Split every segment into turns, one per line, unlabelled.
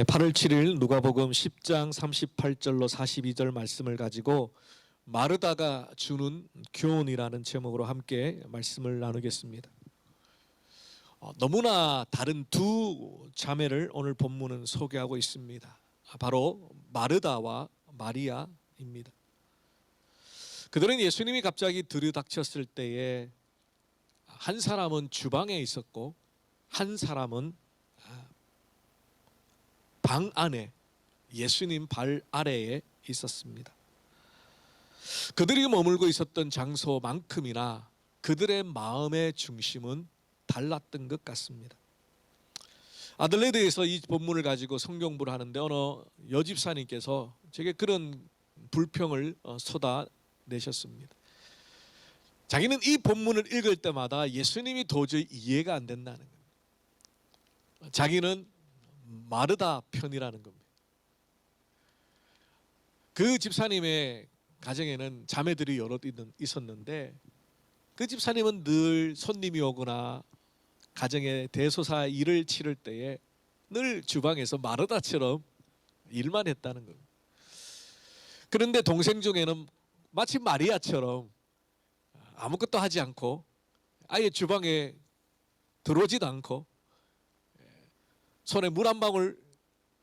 8월 7일 누가복음 10장 38절로 42절 말씀을 가지고 마르다가 주는 교훈이라는 제목으로 함께 말씀을 나누겠습니다. 너무나 다른 두 자매를 오늘 본문은 소개하고 있습니다. 바로 마르다와 마리아입니다. 그들은 예수님이 갑자기 들이닥쳤을 때에 한 사람은 주방에 있었고 한 사람은 방 안에 예수님 발 아래에 있었습니다. 그들이 머물고 있었던 장소만큼이나 그들의 마음의 중심은 달랐던 것 같습니다. 아들레드에서 이 본문을 가지고 성경부를 하는데 어느 여집사님께서 제게 그런 불평을 쏟아내셨습니다. 자기는 이 본문을 읽을 때마다 예수님이 도저히 이해가 안 된다는 겁니다. 자기는 마르다 편이라는 겁니다. 그 집사님의 가정에는 자매들이 여럿 있었는데 그 집사님은 늘 손님이 오거나 가정에 대소사 일을 치를 때에 늘 주방에서 마르다처럼 일만 했다는 겁니다. 그런데 동생 중에는 마치 마리아처럼 아무것도 하지 않고 아예 주방에 들어오지도 않고 손에 물 한 방울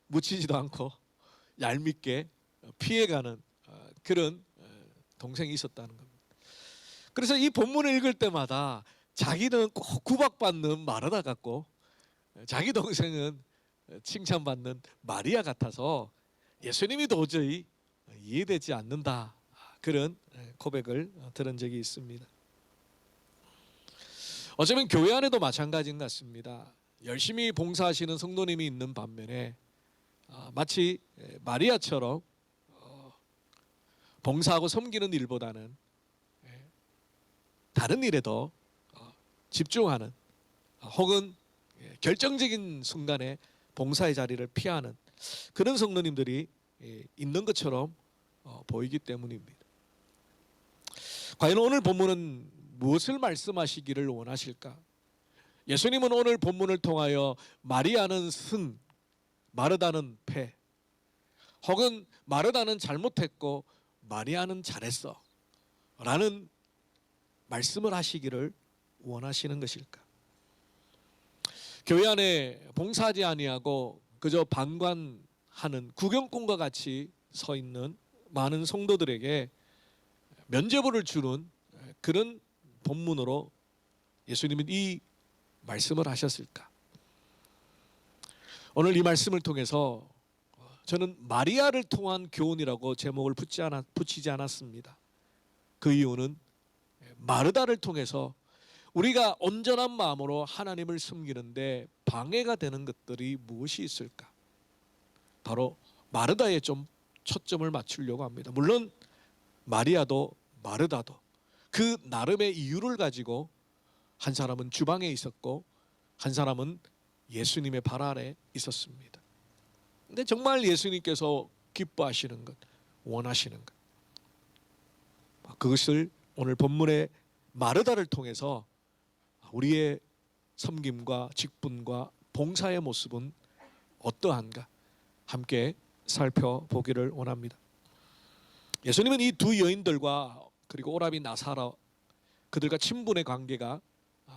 묻히지도 않고 얄밉게 피해가는 그런 동생이 있었다는 겁니다. 그래서 이 본문을 읽을 때마다 자기는 꼭 구박받는 마르다 같고 자기 동생은 칭찬받는 마리아 같아서 예수님이 도저히 이해되지 않는다, 그런 고백을 들은 적이 있습니다. 어쩌면 교회 안에도 마찬가지인 것 같습니다. 열심히 봉사하시는 성도님이 있는 반면에 마치 마리아처럼 봉사하고 섬기는 일보다는 다른 일에 더 집중하는, 혹은 결정적인 순간에 봉사의 자리를 피하는 그런 성도님들이 있는 것처럼 보이기 때문입니다. 과연 오늘 본문은 무엇을 말씀하시기를 원하실까? 예수님은 오늘 본문을 통하여 마리아는 승, 마르다는 패, 혹은 마르다는 잘못했고 마리아는 잘했어 라는 말씀을 하시기를 원하시는 것일까? 교회 안에 봉사하지 아니하고 그저 방관하는 구경꾼과 같이 서 있는 많은 성도들에게 면죄부를 주는 그런 본문으로 예수님은 이 말씀을 하셨을까? 오늘 이 말씀을 통해서 저는 마리아를 통한 교훈이라고 제목을 붙이지 않았습니다. 그 이유는 마르다를 통해서 우리가 온전한 마음으로 하나님을 섬기는데 방해가 되는 것들이 무엇이 있을까? 바로 마르다에 좀 초점을 맞추려고 합니다. 물론 마리아도 마르다도 그 나름의 이유를 가지고 한 사람은 주방에 있었고 한 사람은 예수님의 발 아래 있었습니다. 근데 정말 예수님께서 기뻐하시는 것, 원하시는 것, 그것을 오늘 본문의 마르다를 통해서 우리의 섬김과 직분과 봉사의 모습은 어떠한가 함께 살펴보기를 원합니다. 예수님은 이 두 여인들과 그리고 오라비 나사로 그들과 친분의 관계가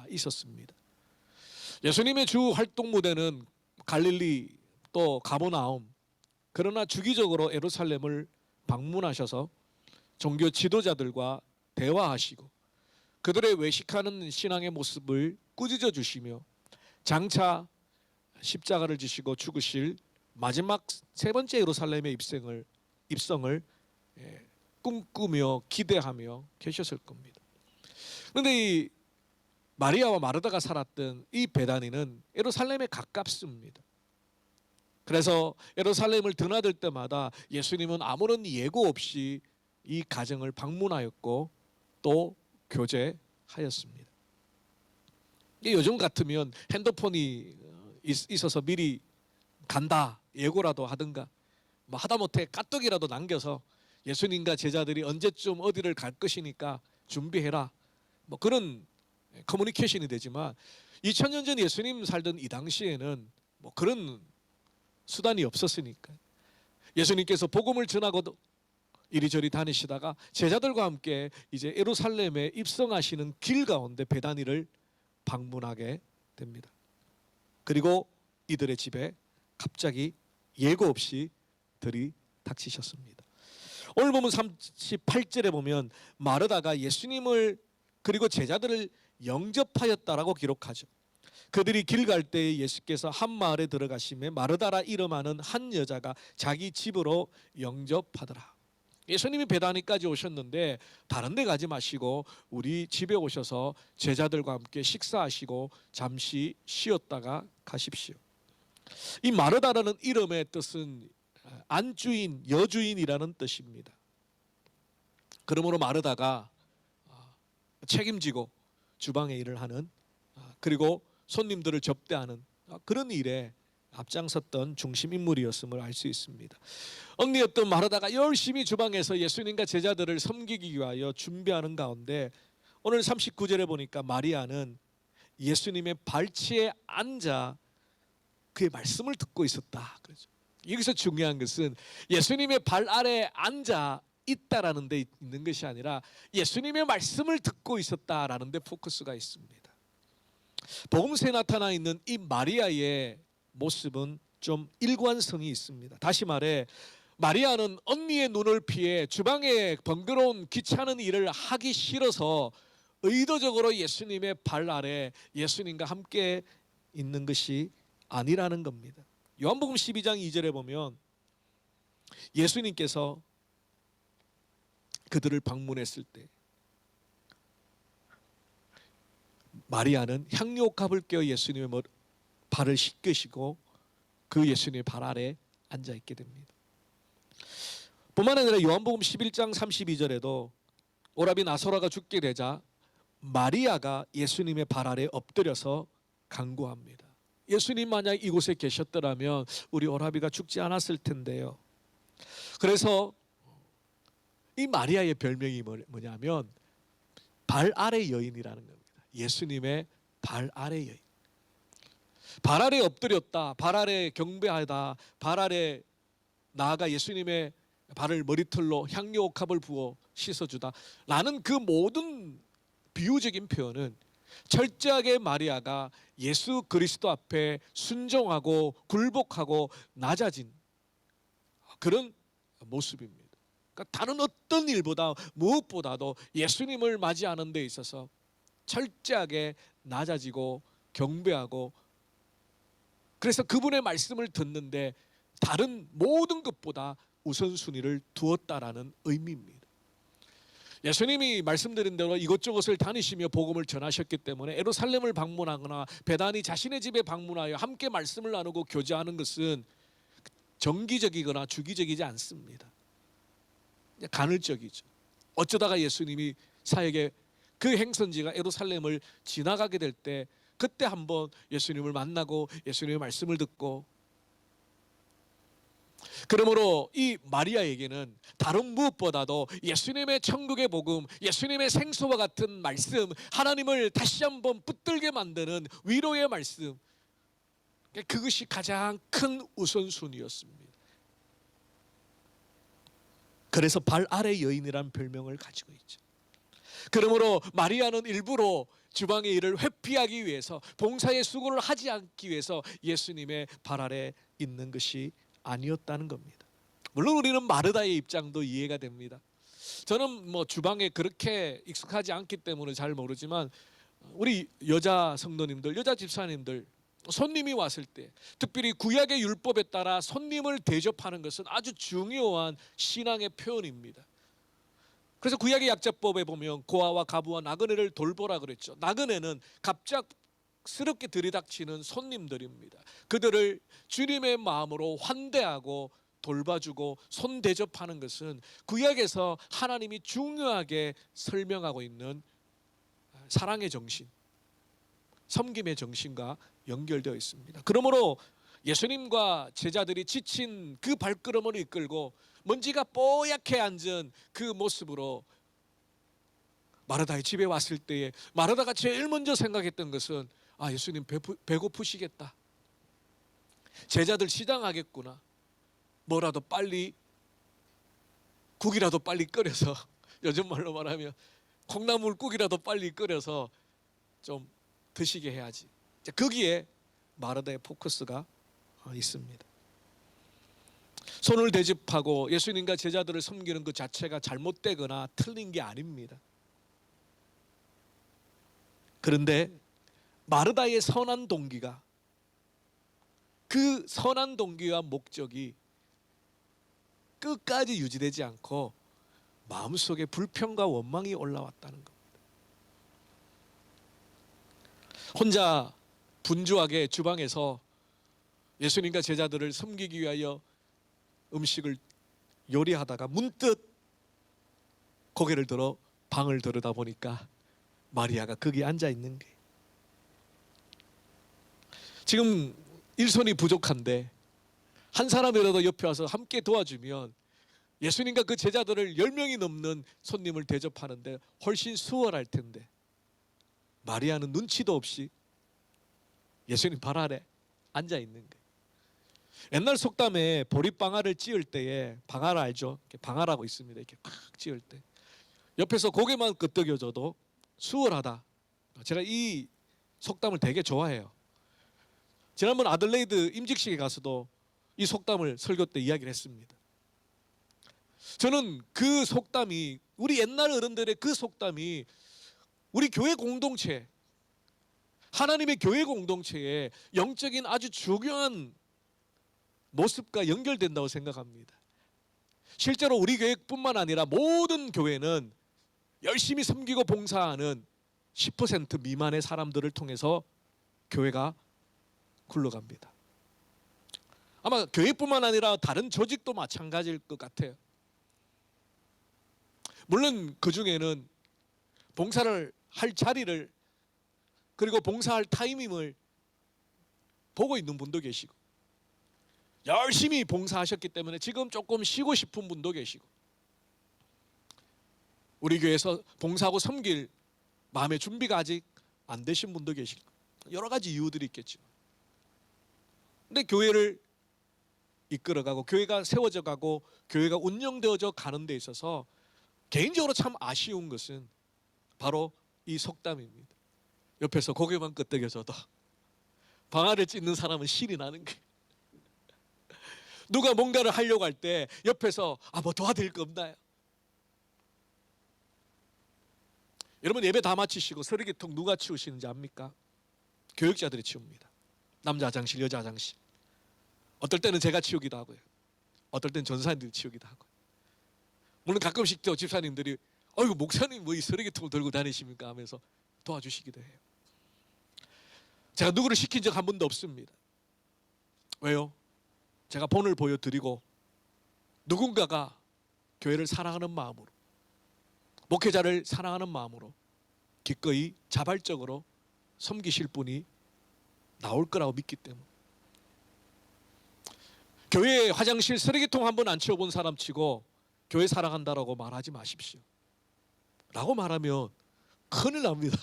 있었습니다. 예수님의 주 활동 무대는 갈릴리 또 가버나움, 그러나 주기적으로 예루살렘을 방문하셔서 종교 지도자들과 대화하시고 그들의 외식하는 신앙의 모습을 꾸짖어 주시며 장차 십자가를 지시고 죽으실 마지막 세 번째 예루살렘의 입성을 꿈꾸며 기대하며 계셨을 겁니다. 그런데 이 마리아와 마르다가 살았던 이 베다니는 예루살렘에 가깝습니다. 그래서 예루살렘을 드나들 때마다 예수님은 아무런 예고 없이 이 가정을 방문하였고 또 교제하였습니다. 요즘 같으면 핸드폰이 있어서 미리 간다 예고라도 하든가 하다못해 까똑이라도 남겨서 예수님과 제자들이 언제쯤 어디를 갈 것이니까 준비해라, 그런 커뮤니케이션이 되지만 2000년 전 예수님 살던 이 당시에는 그런 수단이 없었으니까. 예수님께서 복음을 전하고도 이리저리 다니시다가 제자들과 함께 이제 예루살렘에 입성하시는 길 가운데 베다니를 방문하게 됩니다. 그리고 이들의 집에 갑자기 예고 없이 들이 닥치셨습니다. 오늘 보면 38절에 보면 마르다가 예수님을 그리고 제자들을 영접하였다라고 기록하죠. 그들이 길 갈 때에 예수께서 한 마을에 들어가시매 마르다라 이름하는 한 여자가 자기 집으로 영접하더라. 예수님이 베다니까지 오셨는데 다른 데 가지 마시고 우리 집에 오셔서 제자들과 함께 식사하시고 잠시 쉬었다가 가십시오. 이 마르다라는 이름의 뜻은 안주인, 여주인이라는 뜻입니다. 그러므로 마르다가 책임지고 주방의 일을 하는, 그리고 손님들을 접대하는 그런 일에 앞장섰던 중심 인물이었음을 알 수 있습니다. 언니였던 마르다가 열심히 주방에서 예수님과 제자들을 섬기기 위하여 준비하는 가운데 오늘 39절에 보니까 마리아는 예수님의 발치에 앉아 그의 말씀을 듣고 있었다. 그렇죠. 여기서 중요한 것은 예수님의 발 아래에 앉아 있다라는 데 있는 것이 아니라 예수님의 말씀을 듣고 있었다라는 데 포커스가 있습니다. 복음서에 나타나 있는 이 마리아의 모습은 좀 일관성이 있습니다. 다시 말해 마리아는 언니의 눈을 피해 주방에 번거로운 귀찮은 일을 하기 싫어서 의도적으로 예수님의 발 아래 예수님과 함께 있는 것이 아니라는 겁니다. 요한복음 12장 2절에 보면 예수님께서 그들을 방문했을 때 마리아는 향료값을 껴 예수님의 발을 씻기시고 그 예수님의 발 아래 앉아 있게 됩니다. 뿐만 아니라 요한복음 11장 32절에도 오라비 나사로가 죽게 되자 마리아가 예수님의 발 아래 엎드려서 간구합니다. 예수님 만약 이곳에 계셨더라면 우리 오라비가 죽지 않았을 텐데요. 그래서 이 마리아의 별명이 뭐냐면 발 아래 여인이라는 겁니다. 예수님의 발 아래 여인. 발 아래 엎드렸다, 발 아래 경배하다, 발 아래 나아가 예수님의 발을 머리털로 향료옥합을 부어 씻어주다 라는 그 모든 비유적인 표현은 철저하게 마리아가 예수 그리스도 앞에 순종하고 굴복하고 낮아진 그런 모습입니다. 그러니까 다른 어떤 일보다 무엇보다도 예수님을 맞이하는 데 있어서 철저하게 낮아지고 경배하고, 그래서 그분의 말씀을 듣는데 다른 모든 것보다 우선순위를 두었다라는 의미입니다. 예수님이 말씀드린 대로 이곳저곳을 다니시며 복음을 전하셨기 때문에 예루살렘을 방문하거나 베다니 자신의 집에 방문하여 함께 말씀을 나누고 교제하는 것은 정기적이거나 주기적이지 않습니다. 간헐적이죠. 어쩌다가 예수님이 사역의 그 행선지가 예루살렘을 지나가게 될 때 그때 한번 예수님을 만나고 예수님의 말씀을 듣고, 그러므로 이 마리아에게는 다른 무엇보다도 예수님의 천국의 복음, 예수님의 생수와 같은 말씀, 하나님을 다시 한번 붙들게 만드는 위로의 말씀, 그것이 가장 큰 우선순위였습니다. 그래서 발 아래 여인이라는 별명을 가지고 있죠. 그러므로 마리아는 일부러 주방의 일을 회피하기 위해서, 봉사의 수고를 하지 않기 위해서 예수님의 발 아래 있는 것이 아니었다는 겁니다. 물론 우리는 마르다의 입장도 이해가 됩니다. 저는 주방에 그렇게 익숙하지 않기 때문에 잘 모르지만 우리 여자 성도님들, 여자 집사님들, 손님이 왔을 때 특별히 구약의 율법에 따라 손님을 대접하는 것은 아주 중요한 신앙의 표현입니다. 그래서 구약의 약자법에 보면 고아와 가부와 나그네를 돌보라 그랬죠. 나그네는 갑작스럽게 들이닥치는 손님들입니다. 그들을 주님의 마음으로 환대하고 돌봐주고 손 대접하는 것은 구약에서 하나님이 중요하게 설명하고 있는 사랑의 정신, 섬김의 정신과 연결되어 있습니다. 그러므로 예수님과 제자들이 지친 그 발걸음을 이끌고 먼지가 뽀얗게 앉은 그 모습으로 마르다의 집에 왔을 때에 마르다가 제일 먼저 생각했던 것은 예수님 배고프시겠다. 제자들 시장하겠구나. 뭐라도 빨리, 국이라도 빨리 끓여서 요즘 말로 말하면 콩나물국이라도 빨리 끓여서 좀 드시게 해야지. 거기에 마르다의 포커스가 있습니다. 손을 대접하고 예수님과 제자들을 섬기는 그 자체가 잘못되거나 틀린 게 아닙니다. 그런데 마르다의 선한 동기가, 그 선한 동기와 목적이 끝까지 유지되지 않고 마음속에 불평과 원망이 올라왔다는 겁니다. 혼자 분주하게 주방에서 예수님과 제자들을 섬기기 위하여 음식을 요리하다가 문득 고개를 들어 방을 들여다보니까 마리아가 거기 앉아 있는 거예요. 지금 일손이 부족한데 한 사람이라도 옆에 와서 함께 도와주면 예수님과 그 제자들을 10명이 넘는 손님을 대접하는데 훨씬 수월할 텐데 마리아는 눈치도 없이 예수님 발 아래 앉아 있는 거예요. 옛날 속담에 보리방아를 찧을 때에, 방아 알죠? 방아라고 있습니다. 이렇게 팍 찧을 때 옆에서 고개만 끄덕여줘도 수월하다. 제가 이 속담을 되게 좋아해요. 지난번 아들레이드 임직식에 가서도 이 속담을 설교 때 이야기를 했습니다. 저는 그 속담이, 우리 옛날 어른들의 그 속담이 우리 교회 공동체, 하나님의 교회 공동체의 영적인 아주 중요한 모습과 연결된다고 생각합니다. 실제로 우리 교회뿐만 아니라 모든 교회는 열심히 섬기고 봉사하는 10% 미만의 사람들을 통해서 교회가 굴러갑니다. 아마 교회뿐만 아니라 다른 조직도 마찬가지일 것 같아요. 물론 그 중에는 봉사를 할 자리를, 그리고 봉사할 타이밍을 보고 있는 분도 계시고, 열심히 봉사하셨기 때문에 지금 조금 쉬고 싶은 분도 계시고, 우리 교회에서 봉사하고 섬길 마음의 준비가 아직 안 되신 분도 계시고, 여러 가지 이유들이 있겠죠. 근데 교회를 이끌어가고 교회가 세워져 가고 교회가 운영되어져 가는 데 있어서 개인적으로 참 아쉬운 것은 바로 이 속담입니다. 옆에서 고개만 끄덕여줘도 방아를 찧는 사람은 신이 나는 거예요. 누가 뭔가를 하려고 할 때 옆에서 뭐 도와드릴 거 없나요? 여러분, 예배 다 마치시고 쓰레기통 누가 치우시는지 압니까? 교육자들이 치웁니다. 남자 화장실, 여자 화장실. 어떨 때는 제가 치우기도 하고요. 어떨 때는 전사님들이 치우기도 하고요. 물론 가끔씩 또 집사님들이 어이구 목사님 뭐 이 쓰레기통을 들고 다니십니까 하면서 도와주시기도 해요. 제가 누구를 시킨 적 한 번도 없습니다. 왜요? 제가 본을 보여드리고 누군가가 교회를 사랑하는 마음으로, 목회자를 사랑하는 마음으로 기꺼이 자발적으로 섬기실 분이 나올 거라고 믿기 때문에. 교회 화장실 쓰레기통 한 번 안 치워본 사람 치고 교회 사랑한다라고 말하지 마십시오. 라고 말하면 큰일 납니다.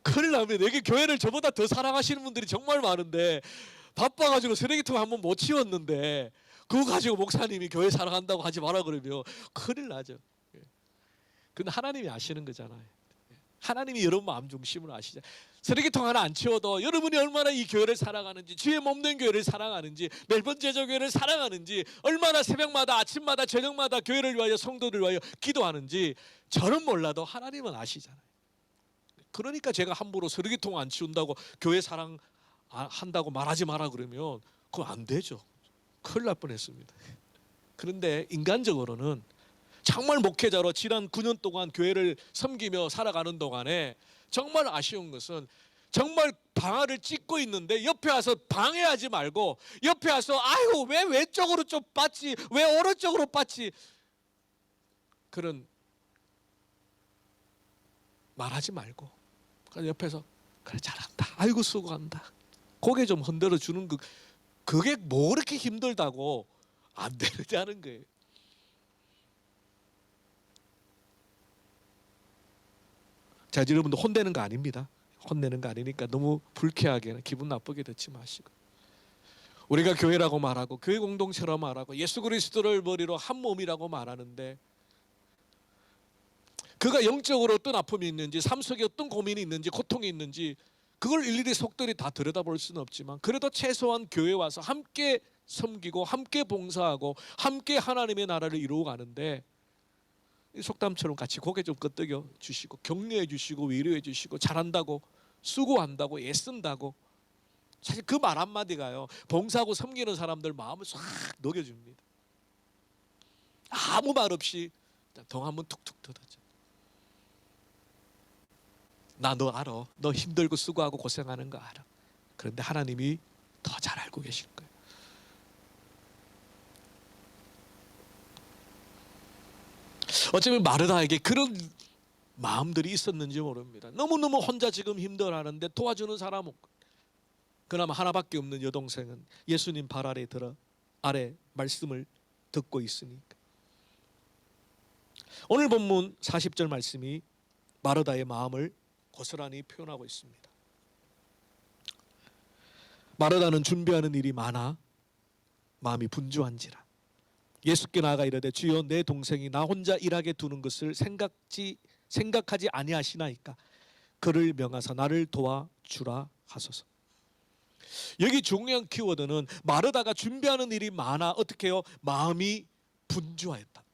큰일 납니다. 여기 교회를 저보다 더 사랑하시는 분들이 정말 많은데 바빠가지고 쓰레기통 한 번 못 치웠는데 그거 가지고 목사님이 교회 사랑한다고 하지 마라 그러면 큰일 나죠. 근데 하나님이 아시는 거잖아요. 하나님이 여러분 마음 중심으로 아시죠. 쓰레기통 하나 안 치워도 여러분이 얼마나 이 교회를 사랑하는지, 주의 몸된 교회를 사랑하는지, 멜번 제자교회를 사랑하는지, 얼마나 새벽마다 아침마다 저녁마다 교회를 위하여 성도를 위하여 기도하는지 저는 몰라도 하나님은 아시잖아요. 그러니까 제가 함부로 쓰레기통 안 치운다고 교회 사랑한다고 말하지 마라 그러면 그거 안 되죠. 큰일 날 뻔했습니다. 그런데 인간적으로는 정말 목회자로 지난 9년 동안 교회를 섬기며 살아가는 동안에 정말 아쉬운 것은 정말 방아를 찧고 있는데 옆에 와서 방해하지 말고 옆에 와서 아이고 왜 왼쪽으로 좀 빠지, 왜 오른쪽으로 빠지, 그런 말하지 말고 그냥 옆에서 그래 잘한다, 아이고 수고한다, 고개 좀 흔들어 주는 그게 뭐 그렇게 힘들다고 안 되느냐는 거예요. 자, 여러분들 혼내는 거 아닙니다. 혼내는 거 아니니까 너무 불쾌하게 기분 나쁘게 듣지 마시고, 우리가 교회라고 말하고 교회 공동체라고 말하고 예수 그리스도를 머리로 한 몸이라고 말하는데 그가 영적으로 어떤 아픔이 있는지, 삶 속에 어떤 고민이 있는지, 고통이 있는지 그걸 일일이 속들이 다 들여다볼 수는 없지만 그래도 최소한 교회에 와서 함께 섬기고 함께 봉사하고 함께 하나님의 나라를 이루어 가는데 속담처럼 같이 고개 좀 끄덕여 주시고 격려해 주시고 위로해 주시고 잘한다고 수고한다고 애쓴다고 사실 그 말 한마디가요 봉사하고 섬기는 사람들 마음을 싹 녹여줍니다. 아무 말 없이 덩 한번 툭툭 뜯어줘. 나 너 알아. 너 힘들고 수고하고 고생하는 거 알아. 그런데 하나님이 더 잘 알고 계실 거예요. 어쩌면 마르다에게 그런 마음들이 있었는지 모릅니다. 너무너무 혼자 지금 힘들어하는데 도와주는 사람 없고 그나마 하나밖에 없는 여동생은 예수님 발 아래 말씀을 듣고 있으니까. 오늘 본문 40절 말씀이 마르다의 마음을 고스란히 표현하고 있습니다. 마르다는 준비하는 일이 많아 마음이 분주한지라 예수께 나아가 이르되 주여 내 동생이 나 혼자 일하게 두는 것을 생각하지 아니하시나이까 그를 명하사 나를 도와주라 하소서. 여기 중요한 키워드는 마르다가 준비하는 일이 많아 어떻게 해요? 마음이 분주하였다.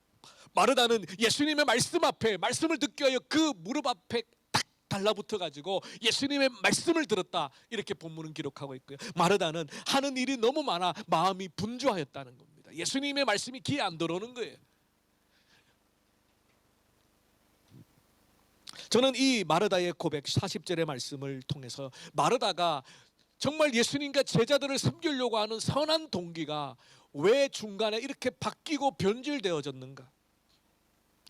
마르다는 예수님의 말씀 앞에 말씀을 듣기 위하여 그 무릎 앞에 딱 달라붙어 가지고 예수님의 말씀을 들었다 이렇게 본문은 기록하고 있고요. 마르다는 하는 일이 너무 많아 마음이 분주하였다는 겁니다. 예수님의 말씀이 귀에 안 들어오는 거예요. 저는 이 마르다의 고백 40절의 말씀을 통해서 마르다가 정말 예수님과 제자들을 섬기려고 하는 선한 동기가 왜 중간에 이렇게 바뀌고 변질되어졌는가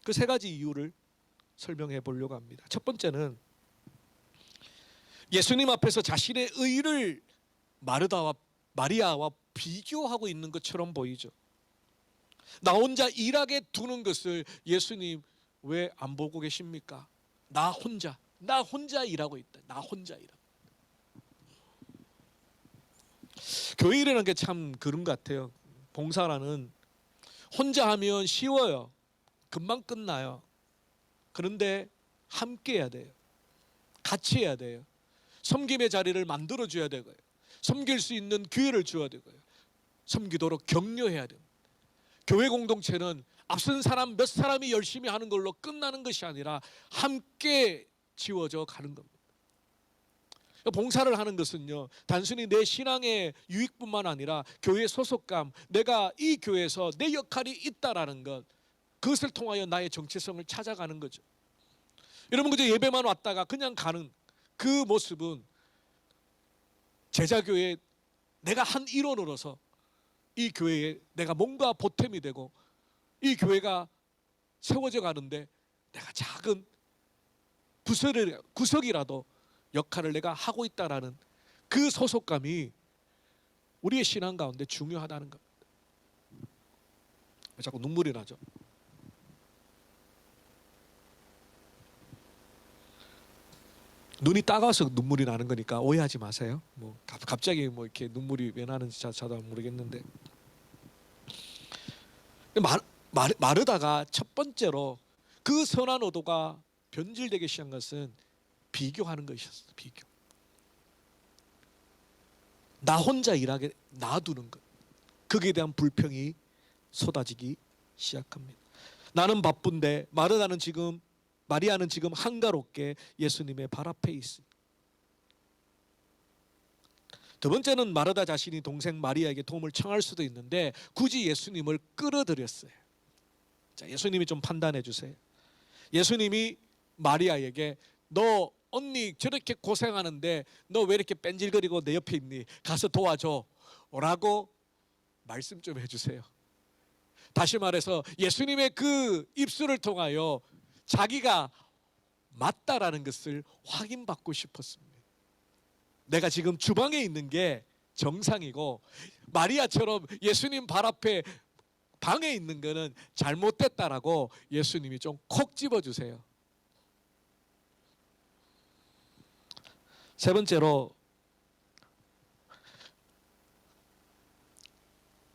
그 세 가지 이유를 설명해 보려고 합니다. 첫 번째는 예수님 앞에서 자신의 의를 마리아와 비교하고 있는 것처럼 보이죠. 나 혼자 일하게 두는 것을 예수님 왜 안 보고 계십니까? 나 혼자 일하고 있다. 나 혼자 일하고. 교회 일이라는 게 참 그런 것 같아요. 봉사라는 혼자 하면 쉬워요. 금방 끝나요. 그런데 함께 해야 돼요. 같이 해야 돼요. 섬김의 자리를 만들어줘야 되고요. 섬길 수 있는 기회를 줘야 되고요. 섬기도록 격려해야 됩니다. 교회 공동체는 앞선 사람 몇 사람이 열심히 하는 걸로 끝나는 것이 아니라 함께 지워져 가는 겁니다. 봉사를 하는 것은요 단순히 내 신앙의 유익뿐만 아니라 교회 소속감 내가 이 교회에서 내 역할이 있다라는 것 그것을 통하여 나의 정체성을 찾아가는 거죠. 여러분 그저 예배만 왔다가 그냥 가는 그 모습은 제자교회 내가 한 일원으로서 이 교회에 내가 뭔가 보탬이 되고 이 교회가 세워져 가는데 내가 작은 구석이라도 역할을 내가 하고 있다라는 그 소속감이 우리의 신앙 가운데 중요하다는 겁니다. 왜 자꾸 눈물이 나죠? 눈이 따가워서 눈물이 나는 거니까 오해하지 마세요. 뭐 갑자기 뭐 이렇게 눈물이 왜 나는지 저도 모르겠는데 마르다가 첫 번째로 그 선한 의도가 변질되기 시작한 것은 비교하는 것이었어요. 비교. 나 혼자 일하게 놔두는 것. 거기에 대한 불평이 쏟아지기 시작합니다. 나는 바쁜데 마리아는 지금 한가롭게 예수님의 발 앞에 있습니다. 두 번째는 마르다 자신이 동생 마리아에게 도움을 청할 수도 있는데 굳이 예수님을 끌어들였어요. 자, 예수님이 좀 판단해 주세요. 예수님이 마리아에게 너 언니 저렇게 고생하는데 너 왜 이렇게 뺀질거리고 내 옆에 있니? 가서 도와줘 라고 말씀 좀 해주세요. 다시 말해서 예수님의 그 입술을 통하여 자기가 맞다라는 것을 확인받고 싶었습니다. 내가 지금 주방에 있는 게 정상이고 마리아처럼 예수님 발 앞에 방에 있는 거는 잘못됐다라고 예수님이 좀 콕 집어주세요. 세 번째로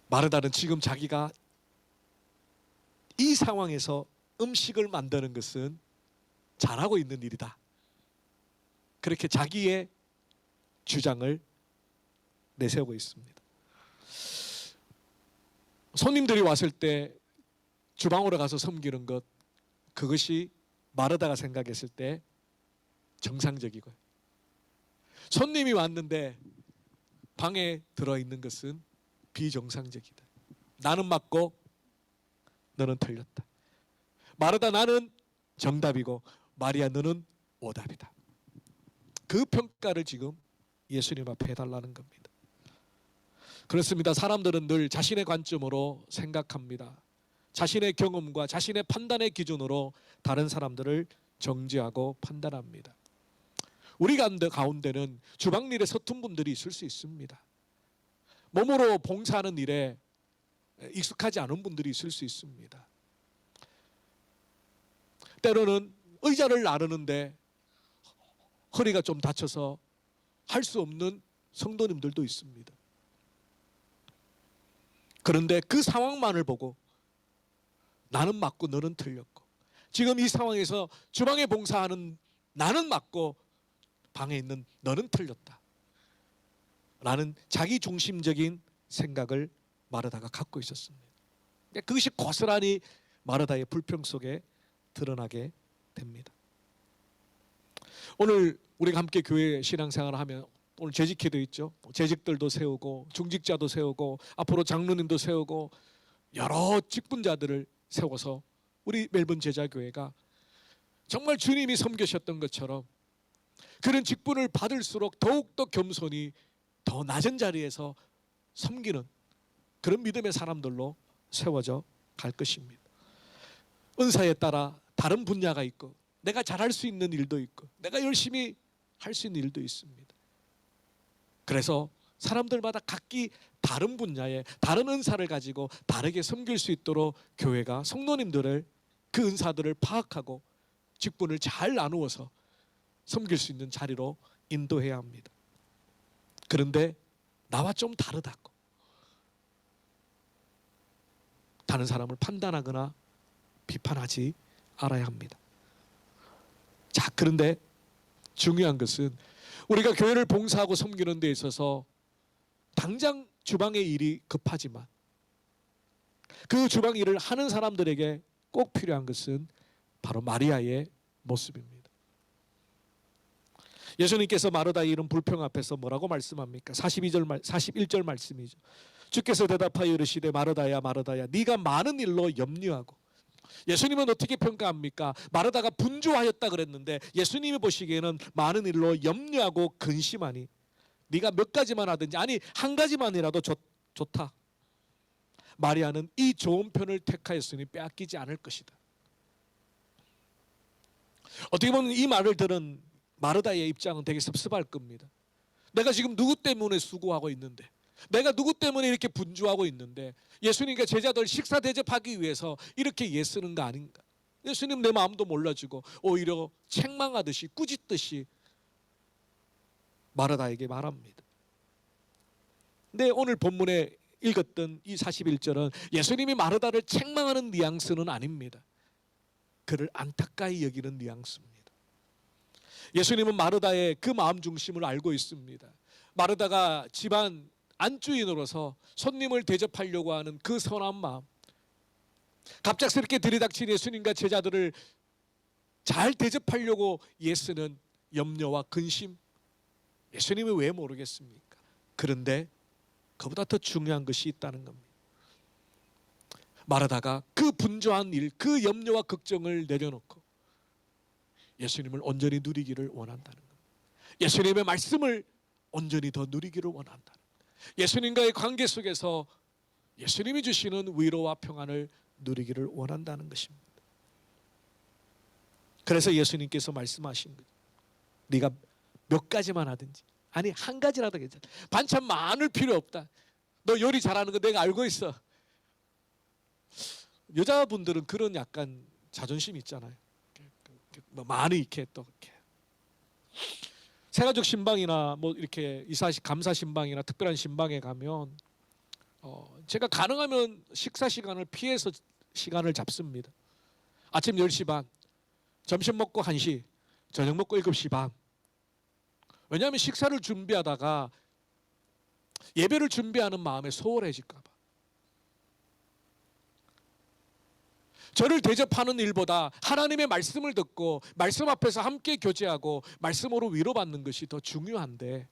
마르다는 지금 자기가 이 상황에서 음식을 만드는 것은 잘하고 있는 일이다. 그렇게 자기의 주장을 내세우고 있습니다. 손님들이 왔을 때 주방으로 가서 섬기는 것, 그것이 마르다가 생각했을 때 정상적이고요. 손님이 왔는데 방에 들어있는 것은 비정상적이다. 나는 맞고 너는 틀렸다. 마르다, 나는 정답이고 마리아, 너는 오답이다. 그 평가를 지금 예수님 앞에 해달라는 겁니다. 그렇습니다. 사람들은 늘 자신의 관점으로 생각합니다. 자신의 경험과 자신의 판단의 기준으로 다른 사람들을 정죄하고 판단합니다. 우리 가운데는 주방 일에 서툰 분들이 있을 수 있습니다. 몸으로 봉사하는 일에 익숙하지 않은 분들이 있을 수 있습니다. 때로는 의자를 나르는데 허리가 좀 다쳐서 할 수 없는 성도님들도 있습니다. 그런데 그 상황만을 보고 나는 맞고 너는 틀렸고, 지금 이 상황에서 주방에 봉사하는 나는 맞고 방에 있는 너는 틀렸다 라는 자기중심적인 생각을 마르다가 갖고 있었습니다. 그것이 고스란히 마르다의 불평 속에 드러나게 됩니다. 오늘 우리가 함께 교회 신앙생활을 하면 오늘 재직회도 있죠. 재직들도 세우고 중직자도 세우고 앞으로 장로님도 세우고 여러 직분자들을 세워서 우리 멜번 제자교회가 정말 주님이 섬기셨던 것처럼 그런 직분을 받을수록 더욱더 겸손히 더 낮은 자리에서 섬기는 그런 믿음의 사람들로 세워져 갈 것입니다. 은사에 따라 다른 분야가 있고 내가 잘할 수 있는 일도 있고 내가 열심히 할 수 있는 일도 있습니다. 그래서 사람들마다 각기 다른 분야에 다른 은사를 가지고 다르게 섬길 수 있도록 교회가 성도님들을 그 은사들을 파악하고 직분을 잘 나누어서 섬길 수 있는 자리로 인도해야 합니다. 그런데 나와 좀 다르다고 다른 사람을 판단하거나 비판하지 알아야 합니다. 자, 그런데 중요한 것은 우리가 교회를 봉사하고 섬기는 데 있어서 당장 주방의 일이 급하지만 그 주방 일을 하는 사람들에게 꼭 필요한 것은 바로 마리아의 모습입니다. 예수님께서 마르다의 이런 불평 앞에서 뭐라고 말씀합니까? 41절 말씀이죠. 주께서 대답하여 이르시되 마르다야 마르다야 네가 많은 일로 염려하고. 예수님은 어떻게 평가합니까? 마르다가 분주하였다 그랬는데 예수님이 보시기에는 많은 일로 염려하고 근심하니 네가 몇 가지만 하든지, 아니 한 가지만이라도 좋다. 마리아는 이 좋은 편을 택하였으니 빼앗기지 않을 것이다. 어떻게 보면 이 말을 들은 마르다의 입장은 되게 섭섭할 겁니다. 내가 지금 누구 때문에 수고하고 있는데, 내가 누구 때문에 이렇게 분주하고 있는데 예수님과 제자들 식사 대접하기 위해서 이렇게 애쓰는 거 아닌가. 예수님 내 마음도 몰라주고 오히려 책망하듯이 꾸짖듯이 마르다에게 말합니다. 근데 오늘 본문에 읽었던 이 41절은 예수님이 마르다를 책망하는 뉘앙스는 아닙니다. 그를 안타까이 여기는 뉘앙스입니다. 예수님은 마르다의 그 마음 중심을 알고 있습니다. 마르다가 집안 안주인으로서 손님을 대접하려고 하는 그 선한 마음, 갑작스럽게 들이닥친 예수님과 제자들을 잘 대접하려고 애쓰는 염려와 근심, 예수님이 왜 모르겠습니까? 그런데 그보다 더 중요한 것이 있다는 겁니다. 마르다가 그 분주한 일, 그 염려와 걱정을 내려놓고 예수님을 온전히 누리기를 원한다는 겁니다. 예수님의 말씀을 온전히 더 누리기를 원한다는 겁니다. 예수님과의 관계 속에서 예수님이 주시는 위로와 평안을 누리기를 원한다는 것입니다. 그래서 예수님께서 말씀하신 거죠. 네가 몇 가지만 하든지, 아니 한 가지라도 괜찮아. 반찬 많을 필요 없다. 너 요리 잘하는 거 내가 알고 있어. 여자분들은 그런 약간 자존심 있잖아요. 뭐 많이 이렇게 또 이렇게 새가족 신방이나 뭐 이렇게 이사식 감사 신방이나 특별한 신방에 가면 제가 가능하면 식사 시간을 피해서 시간을 잡습니다. 아침 10시 반, 점심 먹고 1시, 저녁 먹고 7시 반. 왜냐하면 식사를 준비하다가 예배를 준비하는 마음에 소홀해질까 봐. 저를 대접하는 일보다 하나님의 말씀을 듣고 말씀 앞에서 함께 교제하고 말씀으로 위로받는 것이 더 중요한데,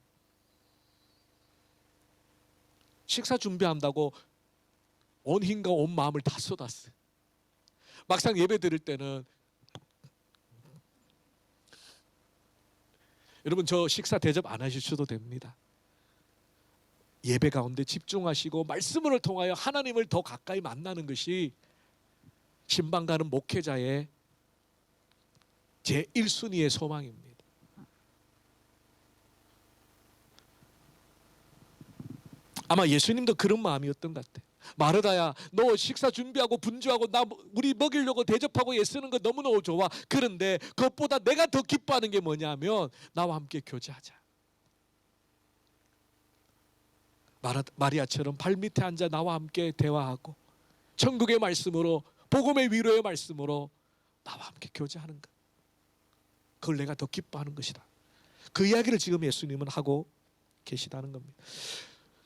식사 준비한다고 온 힘과 온 마음을 다 쏟았어요. 막상 예배 드릴 때는, 여러분 저 식사 대접 안 하셔도 됩니다. 예배 가운데 집중하시고 말씀을 통하여 하나님을 더 가까이 만나는 것이 신방 가는 목회자의 제 1순위의 소망입니다. 아마 예수님도 그런 마음이었던 것 같아요. 마르다야, 너 식사 준비하고 분주하고 우리 먹이려고 대접하고 애쓰는 거 너무너무 좋아. 그런데 그것보다 내가 더 기뻐하는 게 뭐냐면 나와 함께 교제하자. 마리아처럼 발밑에 앉아 나와 함께 대화하고 천국의 말씀으로, 복음의 위로의 말씀으로 나와 함께 교제하는 것, 그걸 내가 더 기뻐하는 것이다. 그 이야기를 지금 예수님은 하고 계시다는 겁니다.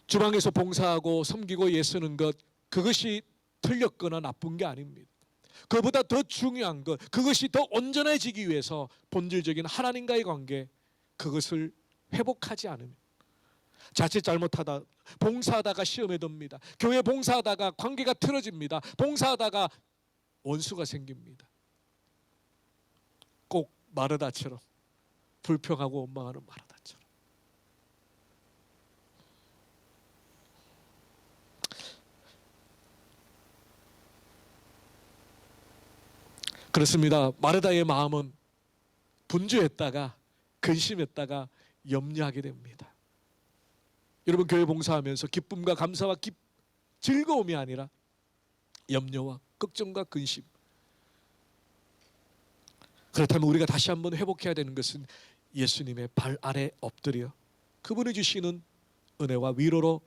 주방에서 봉사하고 섬기고 애쓰는 것, 그것이 틀렸거나 나쁜 게 아닙니다. 그보다 더 중요한 것, 그것이 더 온전해지기 위해서 본질적인 하나님과의 관계, 그것을 회복하지 않으면, 자칫 잘못하다 봉사하다가 시험에 듭니다. 교회 봉사하다가 관계가 틀어집니다. 봉사하다가 원수가 생깁니다. 꼭 마르다처럼, 불평하고 원망하는 마르다처럼. 그렇습니다. 마르다의 마음은 분주했다가 근심했다가 염려하게 됩니다. 여러분 교회 봉사하면서 기쁨과 감사와 즐거움이 아니라 염려와 걱정과 근심. 그렇다면 우리가 다시 한번 회복해야 되는 것은 예수님의 발 아래 엎드려 그분이 주시는 은혜와 위로로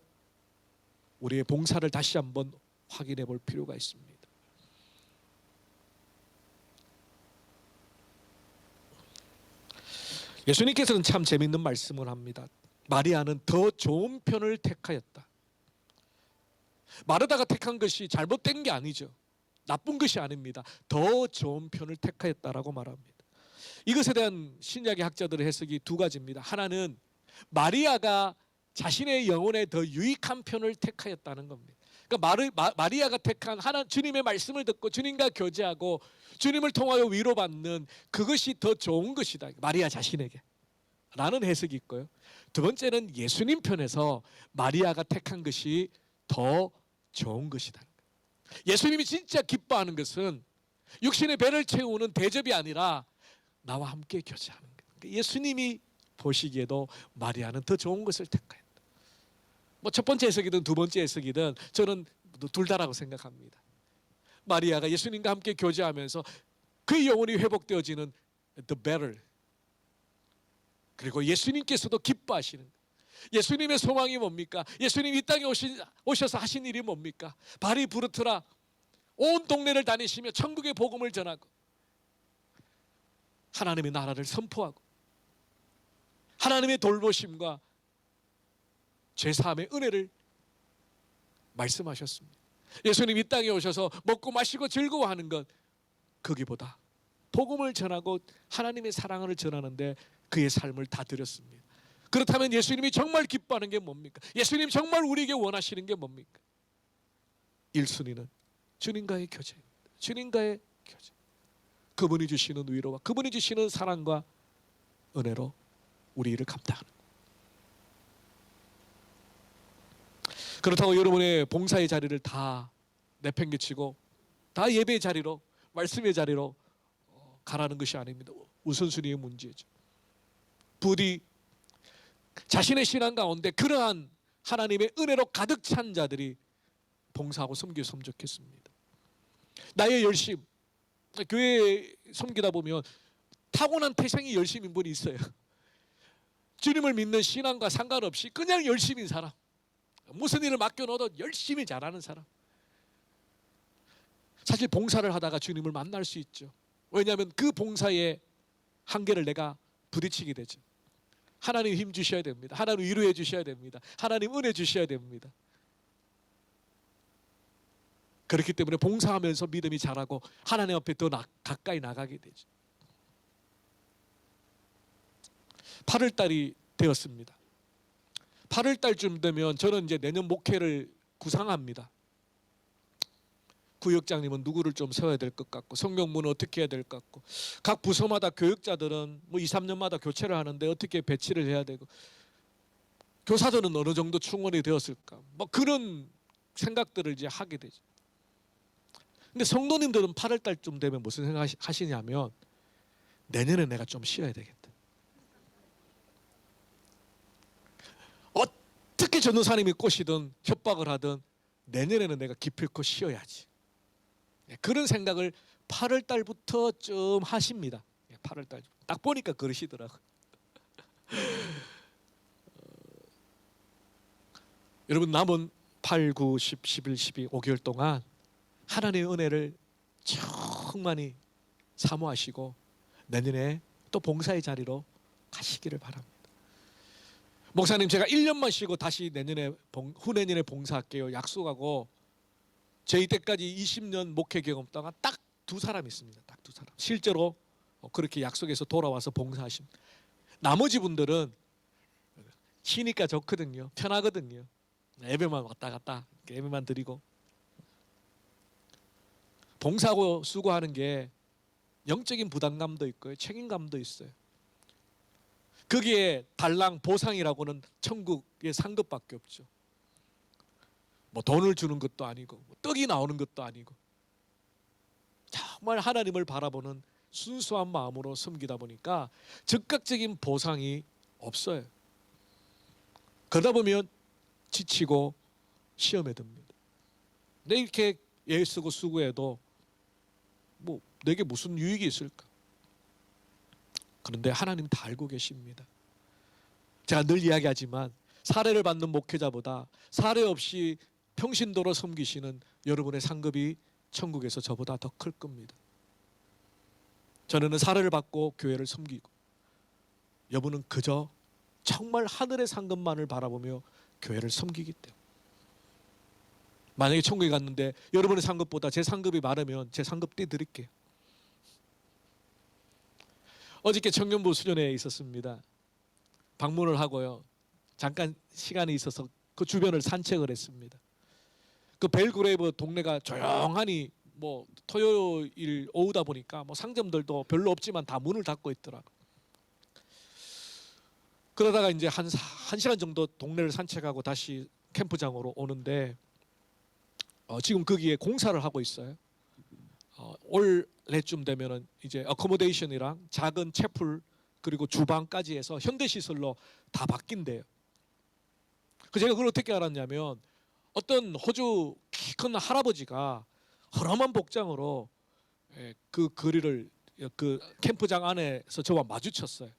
우리의 봉사를 다시 한번 확인해 볼 필요가 있습니다. 예수님께서는 참 재밌는 말씀을 합니다. 마리아는 더 좋은 편을 택하였다. 마르다가 택한 것이 잘못된 게 아니죠. 나쁜 것이 아닙니다. 더 좋은 편을 택하였다라고 말합니다. 이것에 대한 신약의 학자들의 해석이 두 가지입니다. 하나는 마리아가 자신의 영혼에 더 유익한 편을 택하였다는 겁니다. 그러니까 마리아가 택한 주님의 말씀을 듣고 주님과 교제하고 주님을 통하여 위로받는 그것이 더 좋은 것이다. 마리아 자신에게. 라는 해석이 있고요. 두 번째는 예수님 편에서 마리아가 택한 것이 더 좋은 것이다. 예수님이 진짜 기뻐하는 것은 육신의 배를 채우는 대접이 아니라 나와 함께 교제하는 것. 예수님이 보시기에도 마리아는 더 좋은 것을 택했다. 첫 번째 해석이든 두 번째 해석이든 저는 둘 다라고 생각합니다. 마리아가 예수님과 함께 교제하면서 그의 영혼이 회복되어지는 the better. 그리고 예수님께서도 기뻐하시는 것. 예수님의 소망이 뭡니까? 예수님이 이 땅에 오셔서 하신 일이 뭡니까? 발이 부르트라 온 동네를 다니시며 천국의 복음을 전하고 하나님의 나라를 선포하고 하나님의 돌보심과 죄사함의 은혜를 말씀하셨습니다. 예수님 이 땅에 오셔서 먹고 마시고 즐거워하는 것, 거기보다 복음을 전하고 하나님의 사랑을 전하는데 그의 삶을 다 드렸습니다. 그렇다면 예수님이 정말 기뻐하는 게 뭡니까? 예수님 정말 우리에게 원하시는 게 뭡니까? 1순위는 주님과의 교제입니다. 주님과의 교제. 그분이 주시는 위로와 그분이 주시는 사랑과 은혜로 우리 일을 감당하는 것. 그렇다고 여러분의 봉사의 자리를 다 내팽개치고 다 예배의 자리로, 말씀의 자리로 가라는 것이 아닙니다. 우선순위의 문제죠. 부디 자신의 신앙 가운데 그러한 하나님의 은혜로 가득 찬 자들이 봉사하고 섬겼으면 좋겠습니다. 나의 열심, 교회에 섬기다 보면 타고난 태생이 열심인 분이 있어요. 주님을 믿는 신앙과 상관없이 그냥 열심인 사람, 무슨 일을 맡겨놓아도 열심히 잘하는 사람. 사실 봉사를 하다가 주님을 만날 수 있죠. 왜냐하면 그 봉사의 한계를 내가 부딪히게 되죠. 하나님 힘 주셔야 됩니다. 하나님 위로해 주셔야 됩니다. 하나님 은혜 주셔야 됩니다. 그렇기 때문에 봉사하면서 믿음이 자라고 하나님 앞에 더 가까이 나가게 되죠. 8월 달이 되었습니다. 8월 달쯤 되면 저는 이제 내년 목회를 구상합니다. 구역장님은 누구를 좀 세워야 될 것 같고, 성경부는 어떻게 해야 될 것 같고, 각 부서마다 교역자들은 뭐 2, 3년마다 교체를 하는데 어떻게 배치를 해야 되고, 교사들은 어느 정도 충원이 되었을까, 뭐 그런 생각들을 이제 하게 되죠. 근데 성도님들은 8월 달쯤 되면 무슨 생각 하시냐면, 내년에 내가 좀 쉬어야 되겠다. 어떻게 전도사님이 꼬시든 협박을 하든 내년에는 내가 기필코 쉬어야지. 그런 생각을 8월 달부터 좀 하십니다. 8월 달 딱 보니까 그러시더라고요. 여러분 남은 8, 9, 10, 11, 12, 5개월 동안 하나님의 은혜를 충만히 사모하시고 내년에 또 봉사의 자리로 가시기를 바랍니다. 목사님 제가 1년만 쉬고 다시 내년에 후내년에 봉사할게요 약속하고 저희 때까지 20년 목회 경험 동안 딱 2사람 있습니다. 딱 2사람 실제로 그렇게 약속해서 돌아와서 봉사하십니다. 나머지 분들은 쉬니까 좋거든요. 편하거든요. 예배만 왔다 갔다 예배만 드리고. 봉사하고 수고하는 게 영적인 부담감도 있고요. 책임감도 있어요. 거기에 달랑 보상이라고는 천국의 상급밖에 없죠. 뭐 돈을 주는 것도 아니고 뭐 떡이 나오는 것도 아니고 정말 하나님을 바라보는 순수한 마음으로 섬기다 보니까 즉각적인 보상이 없어요. 그러다 보면 지치고 시험에 듭니다. 내 이렇게 애쓰고 수고해도 뭐 내게 무슨 유익이 있을까? 그런데 하나님 다 알고 계십니다. 제가 늘 이야기하지만 사례를 받는 목회자보다 사례 없이 평신도로 섬기시는 여러분의 상급이 천국에서 저보다 더 클 겁니다. 저는 사례를 받고 교회를 섬기고 여러분은 그저 정말 하늘의 상급만을 바라보며 교회를 섬기기 때문에 만약에 천국에 갔는데 여러분의 상급보다 제 상급이 많으면 제 상급 떼드릴게요. 어저께 청년부 수련회에 있었습니다. 방문을 하고요. 잠깐 시간이 있어서 그 주변을 산책을 했습니다. 그 벨그레이브 동네가 조용하니 뭐 토요일 오후다 보니까 뭐 상점들도 별로 없지만 다 문을 닫고 있더라고. 그러다가 이제 한 시간 정도 동네를 산책하고 다시 캠프장으로 오는데 지금 거기에 공사를 하고 있어요. 올해쯤 되면은 이제 어코모데이션이랑 작은 채플 그리고 주방까지 해서 현대시설로 다 바뀐대요. 그 제가 그걸 어떻게 알았냐면 어떤 호주 키 큰 할아버지가 허름한 복장으로 그 거리를 그 캠프장 안에서 저와 마주쳤어요.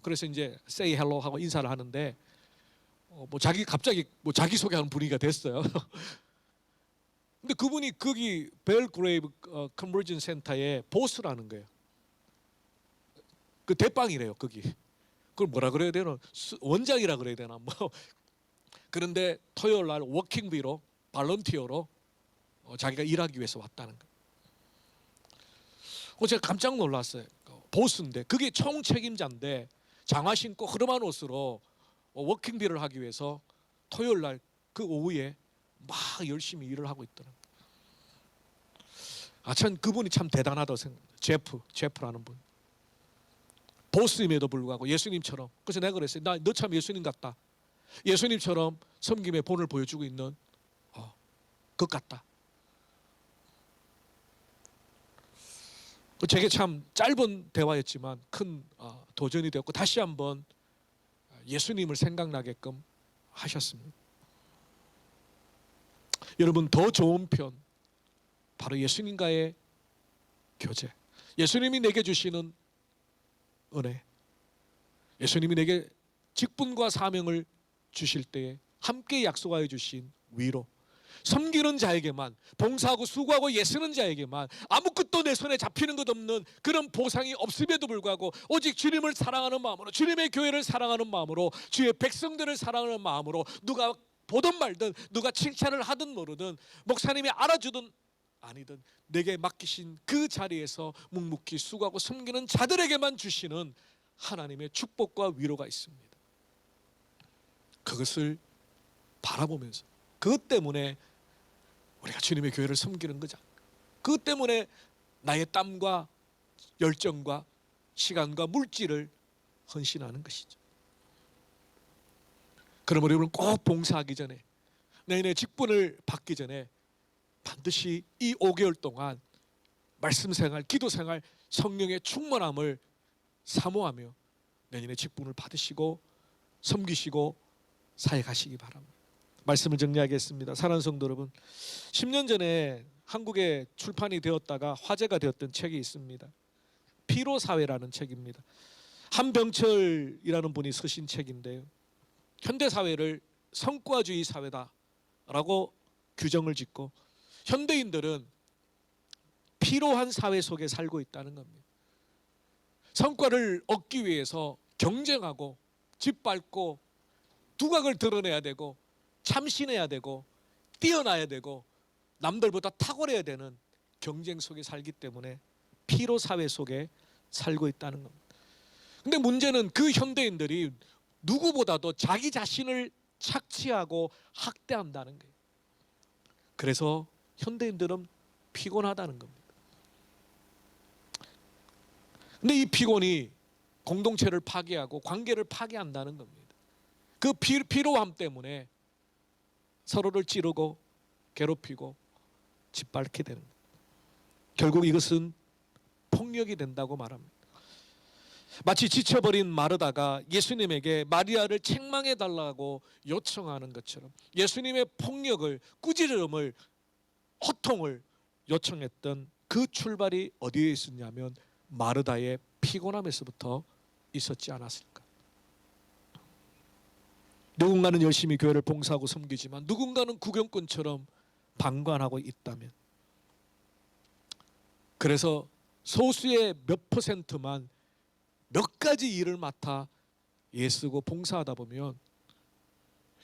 그래서 이제 say hello 하고 인사를 하는데 뭐 갑자기 뭐 자기 소개하는 분위기가 됐어요. 근데 그분이 거기 벨그레이브 컨버전 센터의 보스라는 거예요. 그 대빵이래요 거기. 그걸 뭐라 그래야 되나? 원장이라 그래야 되나? 뭐 그런데 토요일 날 워킹비로 발런티어로 자기가 일하기 위해서 왔다는 거예요. 제가 깜짝 놀랐어요. 보스인데 그게 총 책임자인데 장화 신고 허름한 옷으로 워킹비를 하기 위해서 토요일 날 그 오후에 막 열심히 일을 하고 있더라고요. 참 그분이 참 대단하다고 생각해요. 제프라는 분. 보스임에도 불구하고 예수님처럼. 그래서 내가 그랬어요. 너 참 예수님 같다. 예수님처럼 섬김의 본을 보여주고 있는 것 같다. 제게 참 짧은 대화였지만 큰 도전이 되었고 다시 한번 예수님을 생각나게끔 하셨습니다. 여러분 더 좋은 편 바로 예수님과의 교제, 예수님이 내게 주시는 은혜, 예수님이 내게 직분과 사명을 주실 때에 함께 약속하여 주신 위로, 섬기는 자에게만, 봉사하고 수고하고 애쓰는 자에게만 아무것도 내 손에 잡히는 것 없는 그런 보상이 없음에도 불구하고 오직 주님을 사랑하는 마음으로, 주님의 교회를 사랑하는 마음으로, 주의 백성들을 사랑하는 마음으로, 누가 보든 말든, 누가 칭찬을 하든 모르든, 목사님이 알아주든 아니든 내게 맡기신 그 자리에서 묵묵히 수고하고 섬기는 자들에게만 주시는 하나님의 축복과 위로가 있습니다. 그것을 바라보면서, 그것 때문에 우리가 주님의 교회를 섬기는 거죠. 그것 때문에 나의 땀과 열정과 시간과 물질을 헌신하는 것이죠. 그러므로 여러분, 꼭 봉사하기 전에, 내년에 직분을 받기 전에 반드시 이 5개월 동안 말씀 생활, 기도 생활, 성령의 충만함을 사모하며 내년에 직분을 받으시고 섬기시고 사역하시기 바랍니다. 말씀을 정리하겠습니다. 사랑하는 성도 여러분, 10년 전에 한국에 출판이 되었다가 화제가 되었던 책이 있습니다. 피로사회라는 책입니다. 한병철이라는 분이 쓰신 책인데요, 현대사회를 성과주의 사회다라고 규정을 짓고 현대인들은 피로한 사회 속에 살고 있다는 겁니다. 성과를 얻기 위해서 경쟁하고 짓밟고 두각을 드러내야 되고 참신해야 되고 뛰어나야 되고 남들보다 탁월해야 되는 경쟁 속에 살기 때문에 피로 사회 속에 살고 있다는 겁니다. 근데 문제는 그 현대인들이 누구보다도 자기 자신을 착취하고 학대한다는 거예요. 그래서 현대인들은 피곤하다는 겁니다. 근데 이 피곤이 공동체를 파괴하고 관계를 파괴한다는 겁니다. 그 피로함 때문에 서로를 찌르고 괴롭히고 짓밟게 되는 거예요. 결국 이것은 폭력이 된다고 말합니다. 마치 지쳐버린 마르다가 예수님에게 마리아를 책망해 달라고 요청하는 것처럼 예수님의 폭력을, 꾸지름을, 호통을 요청했던 그 출발이 어디에 있었냐면 마르다의 피곤함에서부터 있었지 않았을까. 누군가는 열심히 교회를 봉사하고 섬기지만 누군가는 구경꾼처럼 방관하고 있다면, 그래서 소수의 몇 퍼센트만 몇 가지 일을 맡아 애쓰고 봉사하다 보면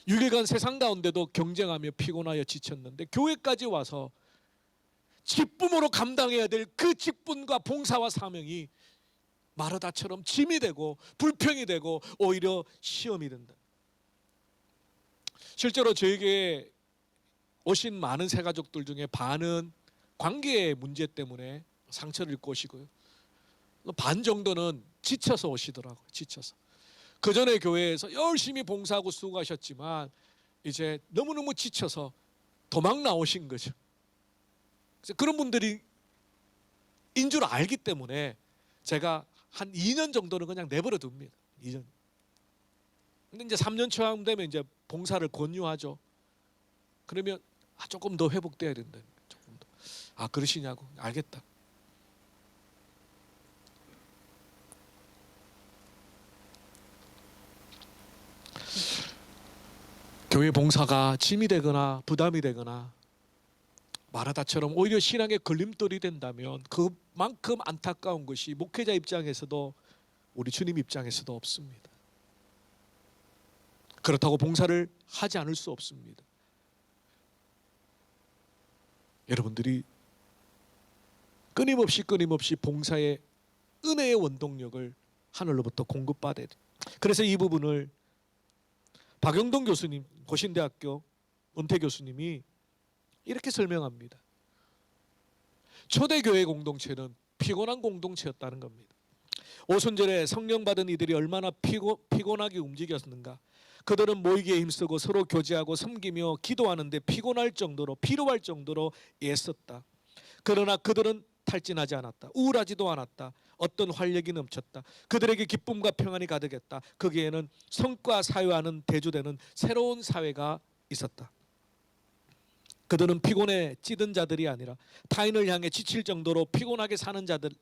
6일간 세상 가운데도 경쟁하며 피곤하여 지쳤는데 교회까지 와서 직분으로 감당해야 될 그 직분과 봉사와 사명이 마르다처럼 짐이 되고 불평이 되고 오히려 시험이 된다. 실제로 저에게 오신 많은 새가족들 중에 반은 관계의 문제 때문에 상처를 입고 오시고요, 반 정도는 지쳐서 오시더라고요. 지쳐서 그 전에 교회에서 열심히 봉사하고 수고하셨지만 이제 너무너무 지쳐서 도망 나오신 거죠. 그래서 그런 분들이 인 줄 알기 때문에 제가 한 2년 정도는 그냥 내버려 둡니다. 2년. 근데 이제 3년 초쯤 되면 이제 봉사를 권유하죠. 그러면 조금 더 회복돼야 된다. 조금 더. 그러시냐고. 알겠다. 교회 봉사가 짐이 되거나 부담이 되거나 마라다처럼 오히려 신앙의 걸림돌이 된다면 그만큼 안타까운 것이 목회자 입장에서도 우리 주님 입장에서도 없습니다. 그렇다고 봉사를 하지 않을 수 없습니다. 여러분들이 끊임없이 봉사의 은혜의 원동력을 하늘로부터 공급받아야 돼요. 그래서 이 부분을 박영동 교수님, 고신대학교 은퇴 교수님이 이렇게 설명합니다. 초대교회 공동체는 피곤한 공동체였다는 겁니다. 오순절에 성령 받은 이들이 얼마나 피곤하게 움직였는가. 그들은 모이기에 힘쓰고 서로 교제하고 섬기며 기도하는데 피로할 정도로 애썼다. 그러나 그들은 탈진하지 않았다. 우울하지도 않았다. 어떤 활력이 넘쳤다. 그들에게 기쁨과 평안이 가득했다. 거기에는 성과 사회와는 대조되는 새로운 사회가 있었다. 그들은 피곤에 찌든 자들이 아니라 타인을 향해 지칠 정도로 피곤하게 사는 자들이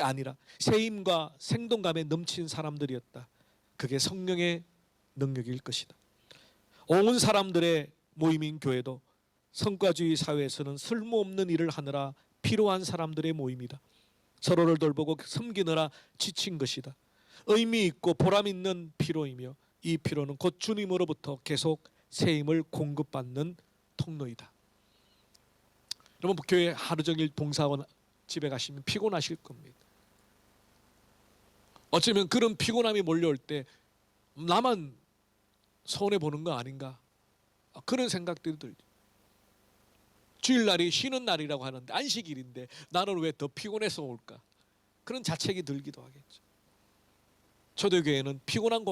아니라 새 힘과 생동감에 넘친 사람들이었다. 그게 성령의 능력일 것이다. 온 사람들의 모임인 교회도 성과주의 사회에서는 쓸모없는 일을 하느라 필요한 사람들의 모임이다. 서로를 돌보고 섬기느라 지친 것이다. 의미 있고 보람 있는 피로이며 이 피로는 곧 주님으로부터 계속 새 힘을 공급받는 통로이다. 여러분, 교회 하루 종일 봉사하고 집에 가시면 피곤하실 겁니다. 어쩌면 그런 피곤함이 몰려올 때 나만 손해보는 거 아닌가, 그런 생각들이 들죠. 주일날이 쉬는 날이라고 하는데, 안식일인데 나는 왜 더 피곤해서 올까, 그런 자책이 들기도 하겠죠. 초대교회는 피곤한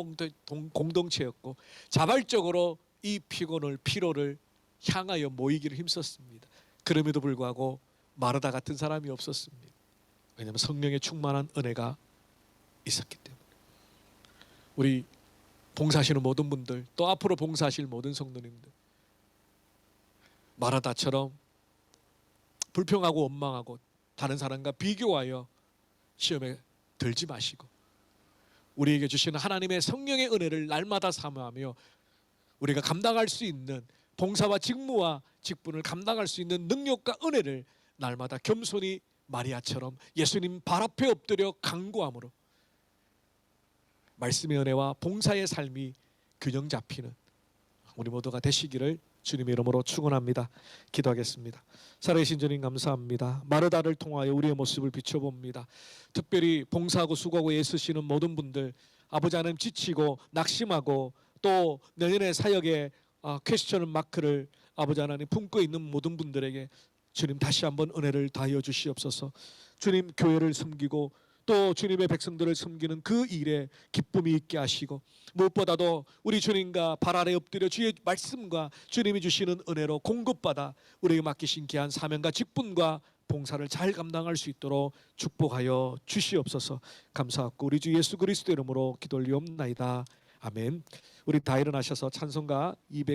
공동체였고 자발적으로 이 피로를 향하여 모이기를 힘썼습니다. 그럼에도 불구하고 마르다 같은 사람이 없었습니다. 왜냐하면 성령의 충만한 은혜가 있었기 때문에. 우리 봉사하시는 모든 분들, 또 앞으로 봉사하실 모든 성도님들, 마르다처럼 불평하고 원망하고 다른 사람과 비교하여 시험에 들지 마시고 우리에게 주시는 하나님의 성령의 은혜를 날마다 사모하며 우리가 감당할 수 있는 봉사와 직무와 직분을 감당할 수 있는 능력과 은혜를 날마다 겸손히 마리아처럼 예수님 발 앞에 엎드려 간구함으로 말씀의 은혜와 봉사의 삶이 균형 잡히는 우리 모두가 되시기를 주님의 이름으로 축원합니다. 기도하겠습니다. 살아계신 주님 감사합니다. 마르다를 통하여 우리의 모습을 비춰봅니다. 특별히 봉사하고 수고하고 애쓰시는 모든 분들, 아버지 하나님 지치고 낙심하고 또 내년의 사역에 퀘스천 마크를 아버지 하나님 품고 있는 모든 분들에게 주님 다시 한번 은혜를 다하여 주시옵소서. 주님 교회를 섬기고 또 주님의 백성들을 섬기는 그 일에 기쁨이 있게 하시고 무엇보다도 우리 주님과 발 아래 엎드려 주의 말씀과 주님이 주시는 은혜로 공급받아 우리에게 맡기신 귀한 사명과 직분과 봉사를 잘 감당할 수 있도록 축복하여 주시옵소서. 감사하고 우리 주 예수 그리스도 이름으로 기도 올리옵나이다. 아멘. 우리 다 일어나셔서 찬송가 200